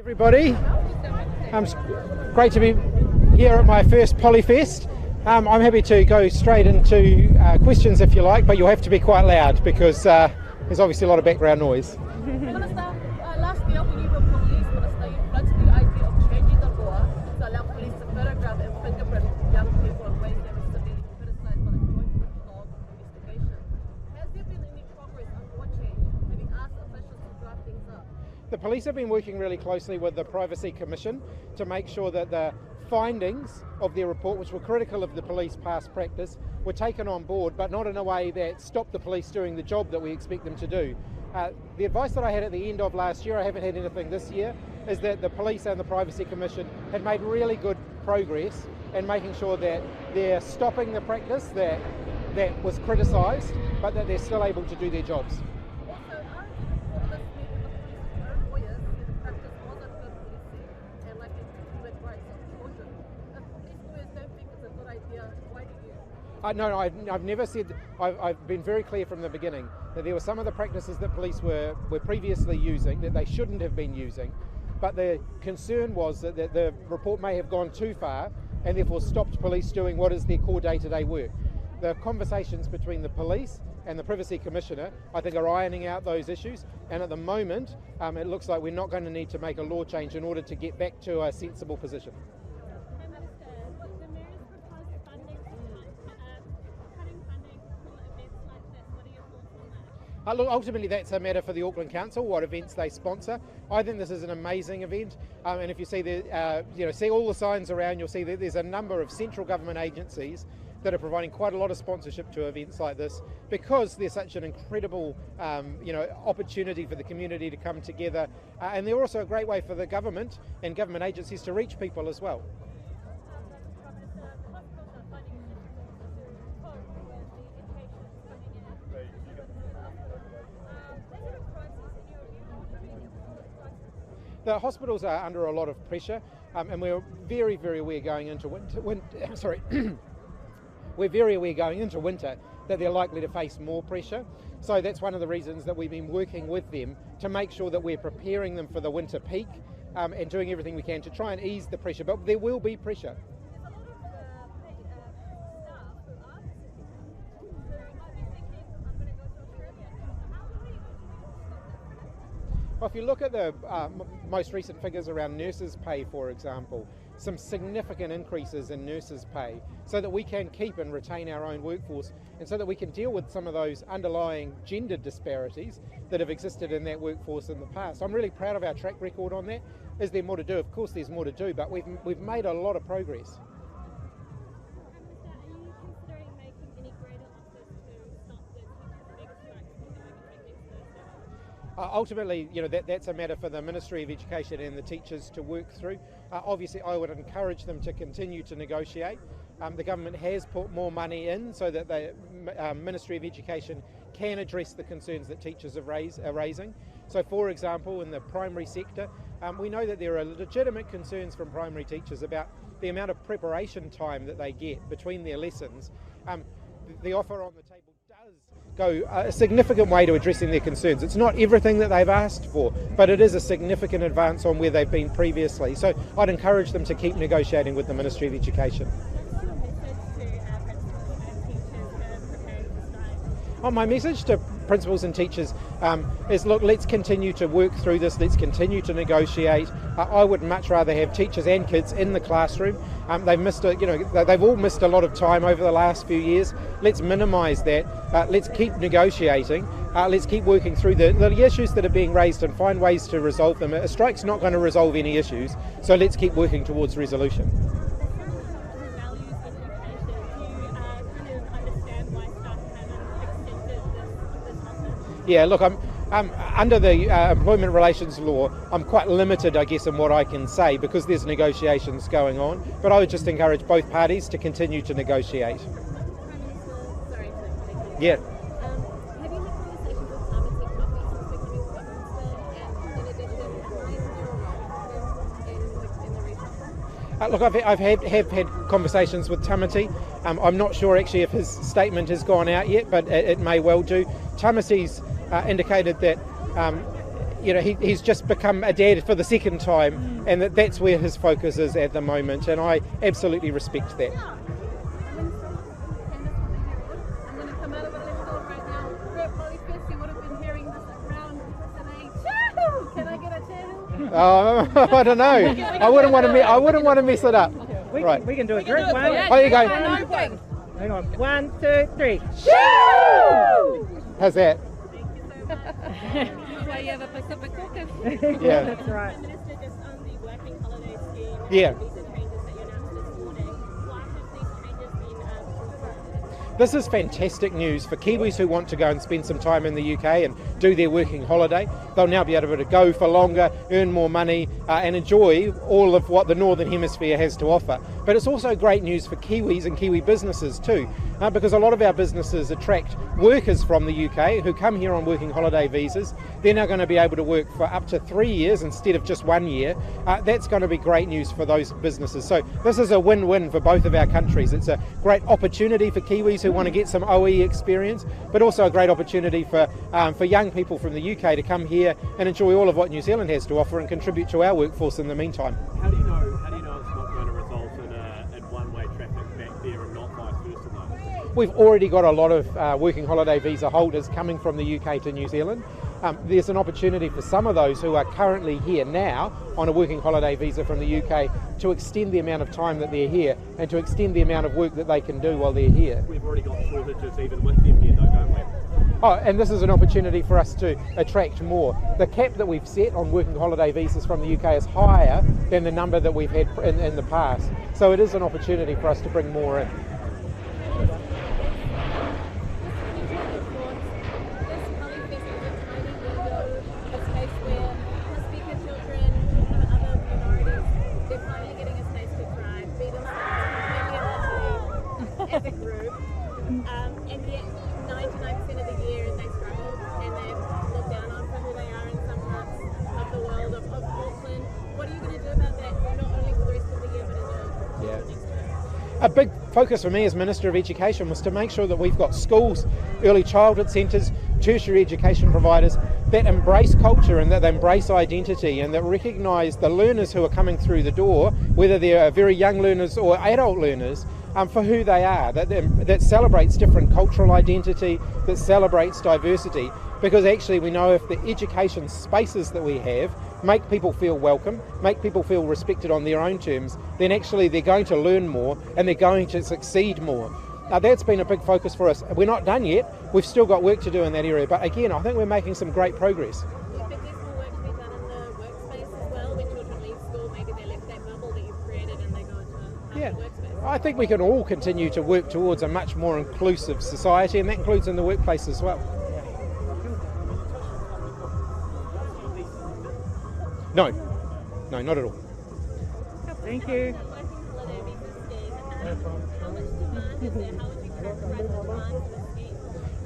Everybody, it's great to be here at my first Polyfest. I'm happy to go straight into questions if you like, but you'll have to be quite loud because there's obviously a lot of background noise. Minister, last year when you were police minister, you floated the idea of changing the law to allow police to photograph and fingerprint young people in ways that were severely criticised by the Joint Dog investigation. Has there been any progress on law change, having asked officials to draft things up? The police have been working really closely with the Privacy Commission to make sure that the findings of their report, which were critical of the police past practice, were taken on board, but not in a way that stopped the police doing the job that we expect them to do. The advice that I had at the end of last year, I haven't had anything this year, is that the police and the Privacy Commission had made really good progress in making sure that they're stopping the practice that was criticised, but that they're still able to do their jobs. Also, aren't you before this meeting with the police's own lawyers that the practice wasn't good policing and like the human rights of children? If police lawyers don't think it's a good idea, why do you? No, I've never said. I've been very clear from the beginning that there were some of the practices that police were previously using that they shouldn't have been using, but the concern was that the report may have gone too far and therefore stopped police doing what is their core day-to-day work. The conversations between the police and the Privacy Commissioner, I think, are ironing out those issues, and at the moment it looks like we're not going to need to make a law change in order to get back to a sensible position. Look, ultimately that's a matter for the Auckland Council, what events they sponsor. I think this is an amazing event, and if you see see all the signs around, you'll see that there's a number of central government agencies that are providing quite a lot of sponsorship to events like this because there's such an incredible opportunity for the community to come together, and they're also a great way for the government and government agencies to reach people as well. The hospitals are under a lot of pressure, and we're very, very aware going into we're very aware going into winter that they're likely to face more pressure. So that's one of the reasons that we've been working with them to make sure that we're preparing them for the winter peak and doing everything we can to try and ease the pressure. But there will be pressure. Well, if you look at the most recent figures around nurses' pay, for example, some significant increases in nurses' pay so that we can keep and retain our own workforce and so that we can deal with some of those underlying gender disparities that have existed in that workforce in the past. I'm really proud of our track record on that. Is there more to do? Of course there's more to do, but we've made a lot of progress. Ultimately, that's a matter for the Ministry of Education and the teachers to work through. Obviously, I would encourage them to continue to negotiate. The government has put more money in so that the Ministry of Education can address the concerns that teachers are raising. So, for example, in the primary sector, we know that there are legitimate concerns from primary teachers about the amount of preparation time that they get between their lessons. The offer on the table does go a significant way to addressing their concerns. It's not everything that they've asked for, but it is a significant advance on where they've been previously. So I'd encourage them to keep negotiating with the Ministry of Education. My message to principals and teachers is, look, let's continue to work through this, let's continue to negotiate. I would much rather have teachers and kids in the classroom. They've all missed a lot of time over the last few years. Let's minimise that. Let's keep negotiating. Let's keep working through the issues that are being raised and find ways to resolve them. A strike's not going to resolve any issues, so let's keep working towards resolution. Yeah, look, I'm under the employment relations law, I'm quite limited, I guess, in what I can say because there's negotiations going on. But I would just encourage both parties to continue to negotiate. Yeah. Have you had conversations with Thomas and Coffee since becoming Prime Minister? And in addition, why is there a role in the region? Look, I've had conversations with Tamati. I'm not sure actually if his statement has gone out yet, but it may well do. Tamati's indicated that he's just become a dad for the second time, and that's where his focus is at the moment, and I absolutely respect that. I'm going to come out of a little door right now. We're at Polyfest. You would have been hearing this around today. Choo! Can I get a choo? I don't know. I wouldn't want to mess it up. We Right. can do a group one. Oh, you go. Hang on. 1, 2, 3. How's that? Thank you so much. That's why you have a Pacific caucus. Yeah. That's right. Minister, just on the working holiday scheme, Yeah. visa changes that you announced this morning, why have these changes been proposed? This is fantastic news for Kiwis who want to go and spend some time in the UK and do their working holiday. They'll now be able to go for longer, earn more money, and enjoy all of what the Northern Hemisphere has to offer. But it's also great news for Kiwis and Kiwi businesses too, because a lot of our businesses attract workers from the UK who come here on working holiday visas. They're now going to be able to work for up to 3 years instead of just 1 year. That's going to be great news for those businesses. So this is a win-win for both of our countries. It's a great opportunity for Kiwis who want to get some OE experience, but also a great opportunity for young people from the UK to come here and enjoy all of what New Zealand has to offer and contribute to our workforce in the meantime. How do you know it's not going to result in one-way traffic back there and not vice versa though? We've already got a lot of working holiday visa holders coming from the UK to New Zealand. There's an opportunity for some of those who are currently here now on a working holiday visa from the UK to extend the amount of time that they're here and to extend the amount of work that they can do while they're here. We've already got shortages even with them here though, don't we? Oh, and this is an opportunity for us to attract more. The cap that we've set on working holiday visas from the UK is higher than the number that we've had in the past. So it is an opportunity for us to bring more in. As a group, and yet 99% of the year they struggle and they're looked down on for who they are in some parts of the world of Northland. What are you going to do about that, not only for the rest of the year but in the next year? A big focus for me as Minister of Education was to make sure that we've got schools, early childhood centres, tertiary education providers that embrace culture and that they embrace identity and that recognise the learners who are coming through the door, whether they're very young learners or adult learners, for who they are, that celebrates different cultural identity, that celebrates diversity, because actually we know if the education spaces that we have make people feel welcome, make people feel respected on their own terms, then actually they're going to learn more and they're going to succeed more. That's been a big focus for us. We're not done yet, we've still got work to do in that area, but again, I think we're making some great progress. Do you think there's more work to be done in the workspace as well? When children leave school, maybe they left that bubble that you've created and they go into the workspace? I think we can all continue to work towards a much more inclusive society, and that includes in the workplace as well. No, not at all. Thank you. How much demand is there? How would you characterise the demand for the scheme?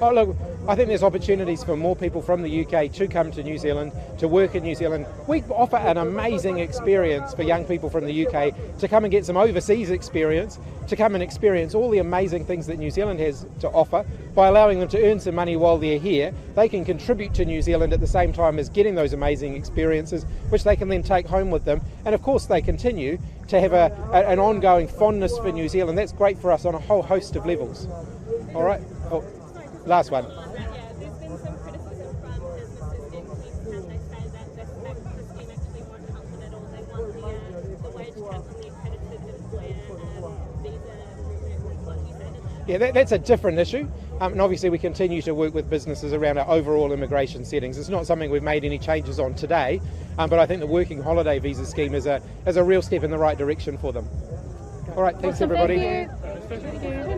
Oh, look, I think there's opportunities for more people from the UK to come to New Zealand, to work in New Zealand. We offer an amazing experience for young people from the UK to come and get some overseas experience, to come and experience all the amazing things that New Zealand has to offer. By allowing them to earn some money while they're here, they can contribute to New Zealand at the same time as getting those amazing experiences, which they can then take home with them. And of course, they continue to have an ongoing fondness for New Zealand. That's great for us on a whole host of levels. All right. Oh, last one. There's been some criticism from businesses in Queensland. They say that the scheme actually won't help them at all. They want the wage cap on the accredited employer visa. What do you say to that? Yeah, that's a different issue. And obviously we continue to work with businesses around our overall immigration settings. It's not something we've made any changes on today, but I think the working holiday visa scheme is a real step in the right direction for them. All right, thanks everybody. Thank you.